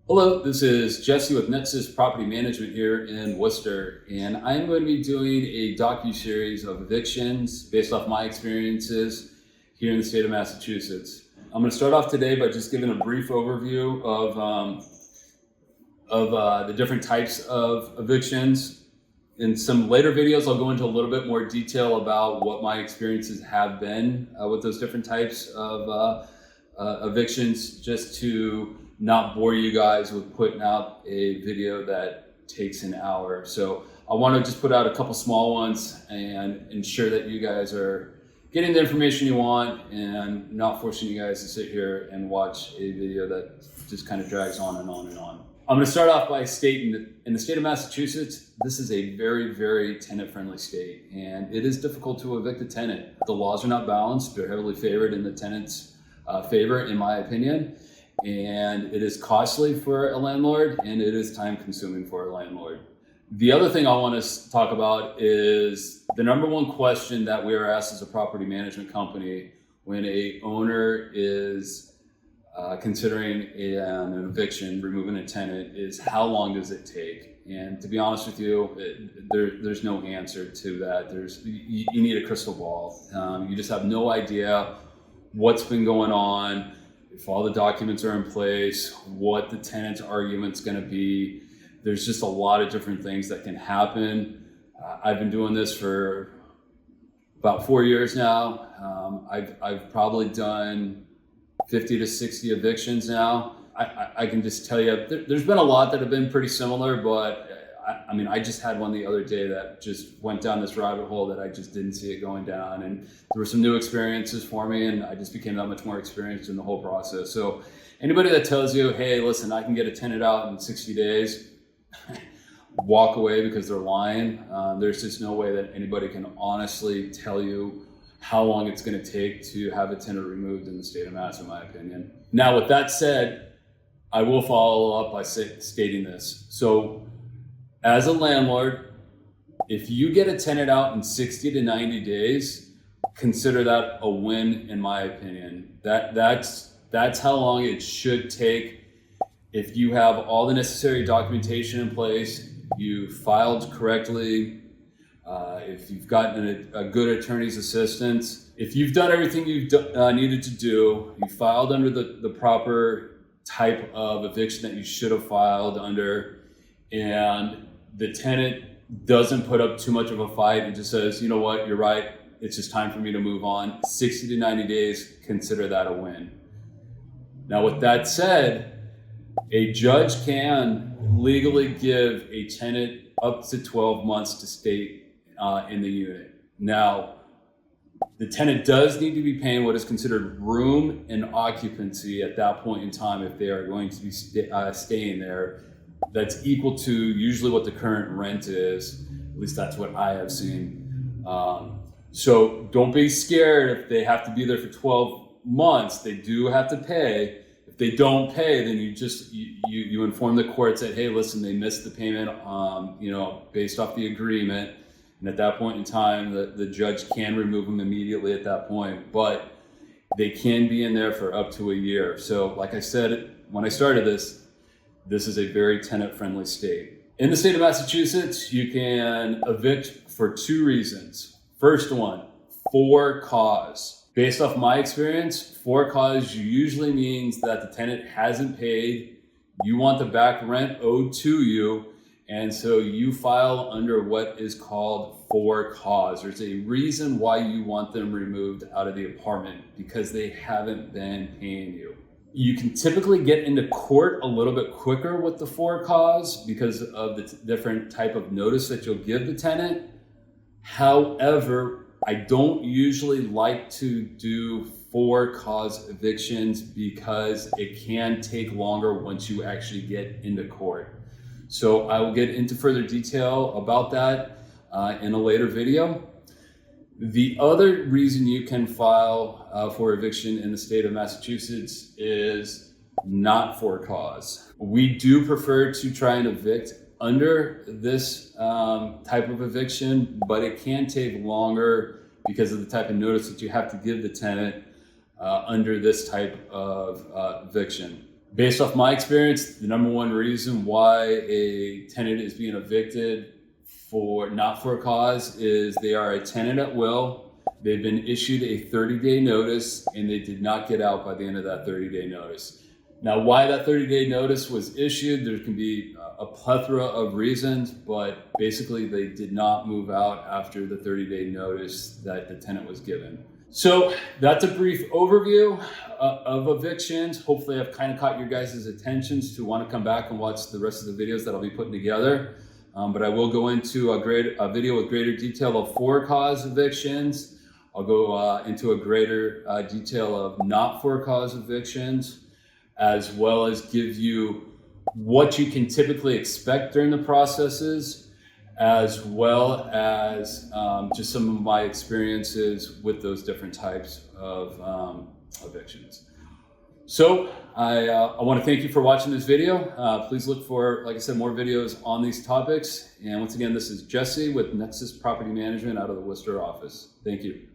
Hello, this is Jesse with Nexus Property Management here in Worcester, and I'm going to be doing a docu-series of evictions based off my experiences here in the state of Massachusetts. I'm going to start off today by just giving a brief overview of the different types of evictions. In some later videos, I'll go into a little bit more detail about what my experiences have been with those different types of evictions, just to not bore you guys with putting out a video that takes an hour. So I want to just put out a couple small ones and ensure that you guys are getting the information you want and not forcing you guys to sit here and watch a video that just kind of drags on and on and on. I'm going to start off by stating that in the state of Massachusetts, this is a very, very tenant-friendly state, and it is difficult to evict a tenant. The laws are not balanced. They're heavily favored in the tenant's favor, in my opinion. And it is costly for a landlord, and it is time consuming for a landlord. The other thing I want to talk about is the number one question that we are asked as a property management company when a owner is considering an eviction, removing a tenant, is how long does it take? And to be honest with you, there's no answer to that. You need a crystal ball. You just have no idea what's been going on, if all the documents are in place, what the tenant's argument's going to be. There's just a lot of different things that can happen. I've been doing this for about 4 years now. I've probably done 50 to 60 evictions now. I can just tell you, there's been a lot that have been pretty similar, but I just had one the other day that just went down this rabbit hole that I just didn't see it going down. And there were some new experiences for me, and I just became that much more experienced in the whole process. So anybody that tells you, hey, listen, I can get a tenant out in 60 days, walk away, because they're lying. There's just no way that anybody can honestly tell you how long it's going to take to have a tenant removed in the state of Mass, in my opinion. Now, with that said, I will follow up by stating this. So as a landlord, if you get a tenant out in 60 to 90 days, consider that a win, in my opinion. That's how long it should take. If you have all the necessary documentation in place, you filed correctly, if you've gotten a good attorney's assistance, if you've done everything you've needed to do, you filed under the proper type of eviction that you should have filed under, and the tenant doesn't put up too much of a fight and just says, you know what, you're right, it's just time for me to move on, 60 to 90 days, consider that a win. Now, with that said, a judge can legally give a tenant up to 12 months to stay in the unit. Now, the tenant does need to be paying what is considered room and occupancy at that point in time if they are going to be staying there. That's equal to usually what the current rent is. At least that's what I have seen. So don't be scared if they have to be there for 12 months. They do have to pay. If they don't pay, then you inform the court that, hey, listen, they missed the payment, based off the agreement. And at that point in time, the judge can remove them immediately at that point, but they can be in there for up to a year. So like I said, when I started this is a very tenant-friendly state. In the state of Massachusetts, you can evict for two reasons. First one, for cause. Based off my experience, for cause usually means that the tenant hasn't paid, you want the back rent owed to you, and so you file under what is called for cause. There's a reason why you want them removed out of the apartment, because they haven't been paying you. You can typically get into court a little bit quicker with the for cause because of the different type of notice that you'll give the tenant. However, I don't usually like to do for cause evictions because it can take longer once you actually get into court. So I will get into further detail about that in a later video. The other reason you can file for eviction in the state of Massachusetts is not for cause. We do prefer to try and evict under this type of eviction, but it can take longer because of the type of notice that you have to give the tenant under this type of eviction. Based off my experience, the number one reason why a tenant is being evicted for not for a cause is they are a tenant at will. They've been issued a 30-day notice and they did not get out by the end of that 30-day notice. Now, why that 30-day notice was issued, there can be a plethora of reasons, but basically they did not move out after the 30-day notice that the tenant was given. So that's a brief overview of evictions. Hopefully I've kind of caught your guys' attentions to want to come back and watch the rest of the videos that I'll be putting together. But I will go into a video with greater detail of for-cause evictions. I'll go into a greater detail of not-for-cause evictions, as well as give you what you can typically expect during the processes, as well as just some of my experiences with those different types of evictions. So I want to thank you for watching this video. Please look for, like I said, more videos on these topics. And once again, this is Jesse with Nexus Property Management out of the Worcester office. Thank you.